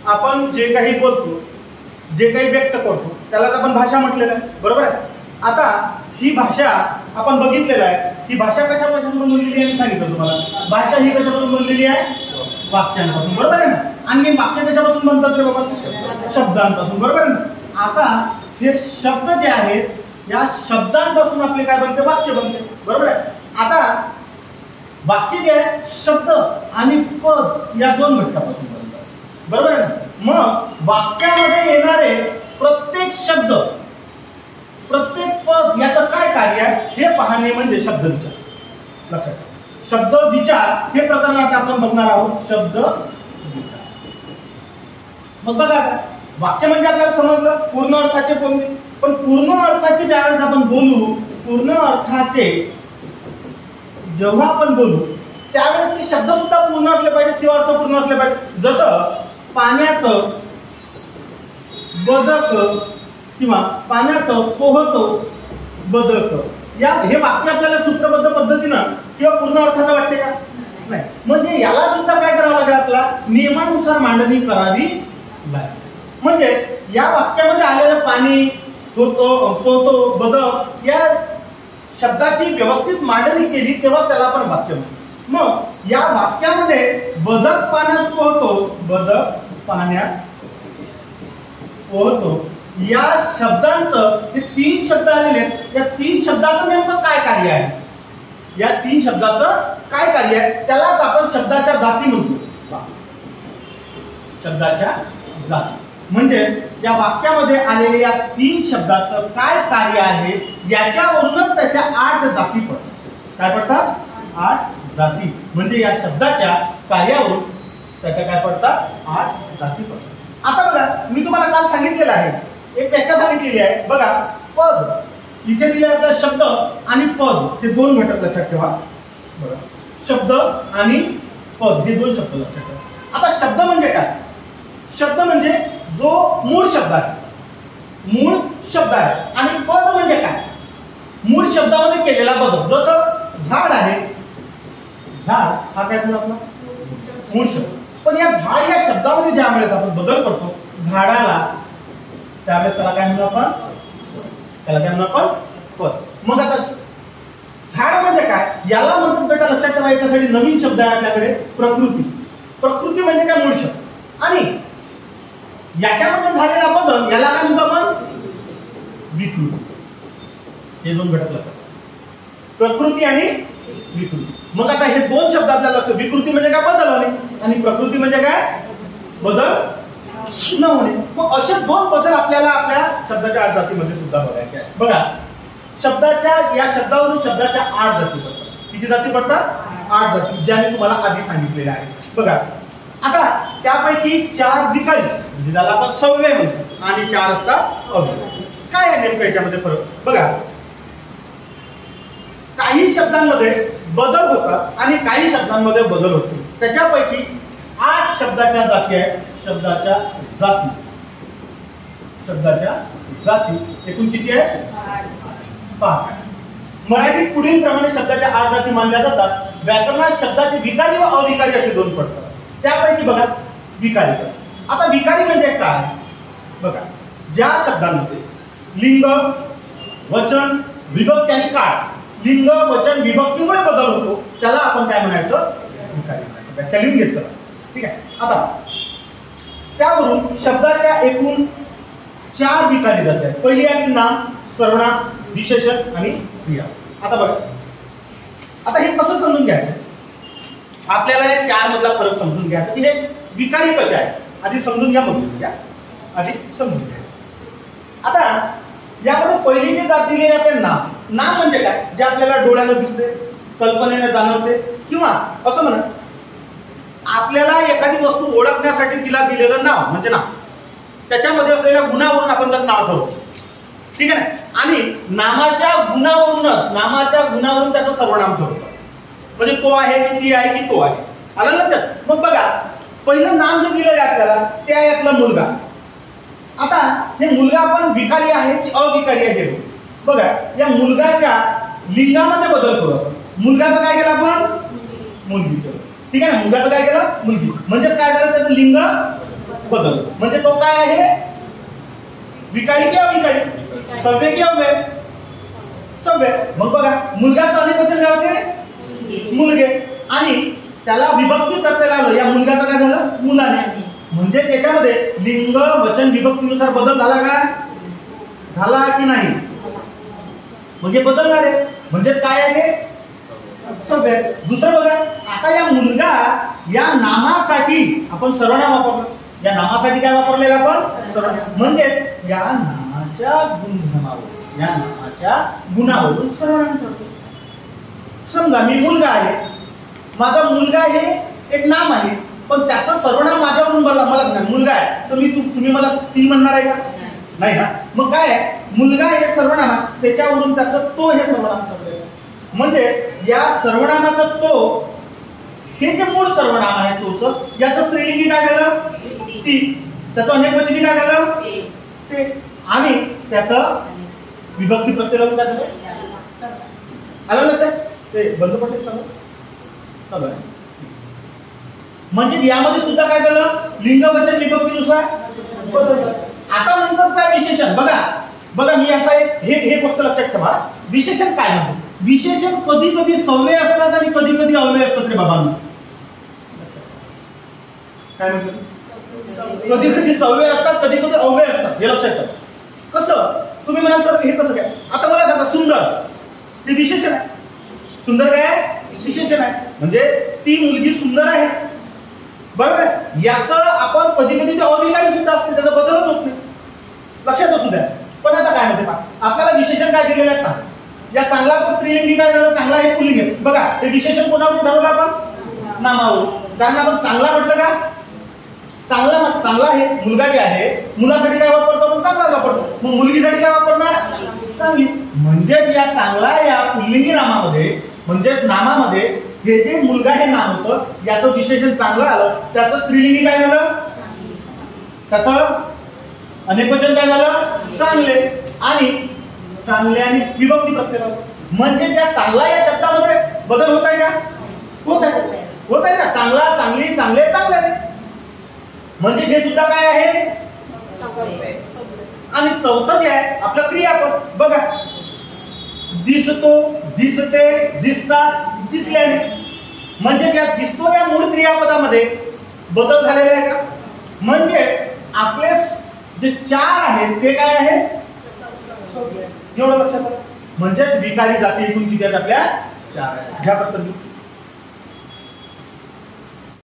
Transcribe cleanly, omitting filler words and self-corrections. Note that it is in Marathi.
आपण जे काही बोलतो, जे काही व्यक्त करतो त्यालाच आपण भाषा म्हटलेलं आहे, बरोबर आहे. आता ही भाषा आपण बघितलेलं आहे, ही भाषा कशापासून बनलेली आहे सांगितलं तुम्हाला. भाषा ही कशापासून बनलेली आहे? वाक्यांपासून, बरोबर आहे ना. आणि हे वाक्य कशापासून बनतात रे बाबा? शब्दांपासून, बरोबर आहे ना. आता हे शब्द जे आहेत या शब्दांपासून आपले काय बनते? वाक्य बनते, बरोबर आहे. आता वाक्य जे आहे शब्द आणि पद या दोन घटकापासून बनतात, बरोबर आहे ना. मग वाक्यामध्ये येणारे प्रत्येक शब्द, प्रत्येक पद याचं काय कार्य आहे हे पाहणे म्हणजे शब्द विचार. लक्षात ठेवा, शब्द विचार हे प्रकरण आता आपण बघणार आहोत. शब्द विचार. मग बघा, वाक्य म्हणजे आपल्याला समजलं पूर्ण अर्थाचे बोलणे. पण पूर्ण अर्थाचे ज्यावेळेस आपण बोलू, पूर्ण अर्थाचे जेव्हा आपण बोलू त्यावेळेस ते शब्द सुद्धा पूर्ण असले पाहिजे किंवा अर्थ पूर्ण असले पाहिजे. जसं पाण्यात बदक किंवा पाण्यात पोहतो बदक, या हे वाक्य आपल्याला सूत्रबद्ध पद्धतीनं किंवा पूर्ण अर्थाचं वाटते का? नाही. म्हणजे याला सुद्धा काय करावं लागेल? आपला नियमानुसार मांडणी करावी लागेल. म्हणजे या वाक्यामध्ये आलेलं पाणी, पोहतो, बदक या शब्दाची व्यवस्थित मांडणी केली तेव्हा त्याला आपण वाक्य म्हणतो. मग या वाक्यामध्ये बदक पाण्यात पोहतो, बदक पाण्यात पोहतो या शब्दांचं, हे तीन शब्द आलेले आहेत, या तीन शब्दाचं नेमकं काय कार्य आहे? या तीन शब्दाचं काय कार्य आहे त्यालाच आपण शब्दाच्या जाती म्हणतो. शब्दाच्या जाती म्हणजे या वाक्यामध्ये आलेल्या या तीन शब्दाचं काय कार्य आहे याच्यावरूनच त्याच्या 8 जाती पडतात. काय पडतात? 8 जाती. म्हणजे या शब्दाच्या कार्यावरून त्याच्या काय पडतात? 8 जाती पडतात. आता बघा, मी तुम्हाला काल सांगितलेलं आहे, एक व्याख्या सांगितलेली आहे. बघा, पद इथे दिले आपला शब्द आणि पद हे दोन घटक लक्षात ठेवा. बघा, शब्द आणि पद हे दोन शब्द लक्षात ठेवा. आता शब्द म्हणजे काय? शब्द म्हणजे जो मूळ शब्द आहे, मूळ शब्द आहे. आणि पद म्हणजे काय? मूळ शब्दामध्ये केलेला बदल. जसं झाड आहे, झाड हा काय झाला आपला मूळ शब्द. पण या झाड या शब्दामध्ये ज्या वेळेस आपण बदल करतो झाडाला, त्यावेळेस त्याला काय म्हणू आपण? त्याला काय म्हणू आपण? पद. मग आता झाड म्हणजे काय याला म्हणतात बेटा लक्षात ठेवा. याच्यासाठी नवीन शब्द आहे आपल्याकडे, प्रकृती. प्रकृती म्हणजे काय? मूळ शब्द. आणि याच्यामध्ये झालेला बदल याला काय म्हणतो आपण? विकृती. हे दोन घटक लक्षात, प्रकृती आणि विकृती. मग आता हे दोन शब्द आपल्याला लक्षात, विकृती म्हणजे काय? बदल होणे. आणि प्रकृती म्हणजे काय? बदल न होणे. मग असे दोन बदल आपल्याला आपल्या शब्दाच्या 8 जातीमध्ये सुद्धा बघायचे आहेत. बघा, शब्दाच्या या शब्दावरून शब्दाच्या 8 जाती पडतात. किती जाती पडतात? 8 जाती, ज्या मी तुम्हाला आधी सांगितलेल्या आहेत. बघा, आता त्यापैकी 4 विकारी म्हणजे ज्याला आपण सव्यय म्हणतो आणि 4 असतात अव्यय. काय आहे नेमकं याच्यामध्ये फरक? बघा, काही शब्दांमध्ये बदल होतात आणि काही शब्दांमध्ये बदल होतो. त्याच्यापैकी 8 शब्दाच्या जाती आहेत. शब्दाच्या जाती, शब्दाच्या जाती एकूण किती आहेत? 8. पहा, मराठीत पुढील प्रमाणे शब्दाच्या 8 जाती मानल्या जातात. व्याकरणात शब्दाचे विकारी व अविकारी असे 2 पडतात. त्यापैकी बघा, विकारी. आता विकारी म्हणजे काय? बघा, ज्या शब्दांमध्ये लिंग, वचन, विभक्ती आणि काळ, लिंग, वचन, विभक्तीमुळे बदल होतो त्याला आपण काय म्हणायचं? विकारी म्हणायचं. व्याख्या लिहून घ्यायचं, ठीक आहे. आता त्यावरून शब्दाच्या एकूण 4 विकारी जाती आहेत. पहिली आहे नाम, सर्वनाम, विशेषण आणि क्रिया. आता बघा, आता हे कसं समजून घ्यायचं? आपल्याला या 4 मधला फरक समजून घ्यायचा की हे विकारी कसे आहेत आधी समजून घ्या, मग घ्या, आधी समजून घ्या. आता यामध्ये पहिली जी जात दिलेली आहे नाम. नाम म्हणजे काय? जे आपल्याला डोळ्यानं दिसते, कल्पनेने जाणवते, किंवा असं म्हणा आपल्याला एखादी वस्तू ओळखण्यासाठी तिला दिलेलं नाव म्हणजे नाव. त्याच्यामध्ये असलेल्या गुणावरून आपण त्याचं नाव ठरवतो, ठीक आहे ना. आणि नामाच्या गुणावरून त्याचं सर्वनाम ठरवतो. म्हणजे तो आहे की ती आहे की तो आहे. आलं लक्षात? मग बघा, पहिलं नाम जे दिलेलं आहे आपल्याला ते आहे आपला मुलगा. आता हे मुलगा आपण विकारी आहे की अविकारी आहे? बघा, या मुलगाच्या लिंगामध्ये बदल करू आपण. मुलगाचं काय केलं आपण? मुलगी केलं, ठीक आहे ना. मुलगाचं काय केलं? मुलगी. म्हणजेच काय झालं? त्याचं लिंग बदलतो. म्हणजे तो काय आहे, विकारी की अविकारी, सव्य की अव्यय, सव्य. मग बघा मुलगाचं अनेकवचन काय होते, मुलगे, आणि त्याला विभक्ती प्रत्यय लावलं, या मुलगाचं काय झालं, मुलाने. म्हणजे त्याच्यामध्ये लिंग वचन विभक्तीनुसार बदल झाला का, झाला की नाही, म्हणजे बदलणार आहे, म्हणजेच काय आहे ते, सव्य. दुसरं बघा, आता या मुलगा या नामासाठी आपण सर्वनाम वापरलं, या नामासाठी काय वापरलेलं आपण, सर्वनाम. म्हणजे या नामाच्या गुणधर्मावरून, या नामाच्या गुणावरून सर्वनाम करतो. समजा मी मुलगा आहे, माझा मुलगा हे एक नाम आहे, पण त्याचं सर्वनाम माझ्यावरून मला मुलगा आहे, तर तुम्ही मला ती म्हणणार आहे का, नाही ना. मग काय आहे, मुलगा हे सर्वनाम, त्याच्यावरून त्याचं तो हे सर्वनाम करतोय. म्हणजे या सर्वनामाचं तो हे जे मूळ सर्वनाम आहे तोच, याचं स्त्रीलिंगी काय झालं, ती, त्याचं अनेकवचनी काय झालं, ते, आणि त्याचं विभक्ती प्रत्यय लावून काय झालं, आलं लक्षात, ते बंद पडते सगळं. म्हणजे यामध्ये सुद्धा काय झालं, लिंग वचन विभक्तीनुसार बदललं. आता नंतरचा विशेषण बघा मी आता हे गोष्ट लक्षात ठेवा, विशेषण काय म्हणतो. विशेषण कधी कधी सव्य असतात आणि कधी कधी अव्यय असतात रे बाबांना. काय म्हणतो, कधी कधी सव्य असतात, कधी कधी अव्यय असतात, हे लक्षात ठेवा. कसं, तुम्ही म्हणाल सर हे कसं काय, आता मला सांगा, सुंदर ते विशेषण आहे, सुंदर काय विशेषण आहे, म्हणजे ती मुलगी सुंदर आहे, बरोबर आहे. याचं आपण कधी कधी ते अविकारी सुद्धा असते, त्याचा बदलच होत नाही, लक्षात असू द्या. पण आता काय म्हणते पहा, आपल्याला विशेषण काय दिलेलं आहे, चांगलं. या चांगलाचं स्त्रीलिंगी काय झालं, चांगला हे पुल्लिंग आहे. बघा हे विशेषण कोणावरून ठरवलं आपण, नामावरून. कारण आपण चांगला म्हटलं का, चांगला हे मुलगा जे आहे, मुलासाठी काय वापरतो आपण, चांगला वापरतो. मग मुलगीसाठी काय वापरणार, चांगली. म्हणजेच या चांगला या पुल्लिंगी नामामध्ये, म्हणजेच नामामध्ये हे जे मुलगा हे नाम होतं, याचं विशेषण चांगलं आलं, त्याचं स्त्रीलिंगी काय झालं, त्याचं अनेकवचन काय झालं, चांगले, आणि चांगले आणि विभक्ती प्रत्यय. म्हणजे त्या चांगला या शब्दामध्ये बदल होत आहे का, होत आहे का, चांगला, चांगली, चांगले, चांगले. म्हणजे हे सुद्धा काय आहे, आणि चौथं जे आहे आपलं क्रियापद. बघा दिसतो, दिसते, दिसतात, दिसल्याने. म्हणजे त्या दिसतो या मूळ क्रियापदामध्ये बदल झालेला आहे का, म्हणजे आपले जे चार आहेत ते काय आहे, एवढं लक्षात. म्हणजेच विकारी जाती एकूण किती आहेत आपल्या, चार आहेत.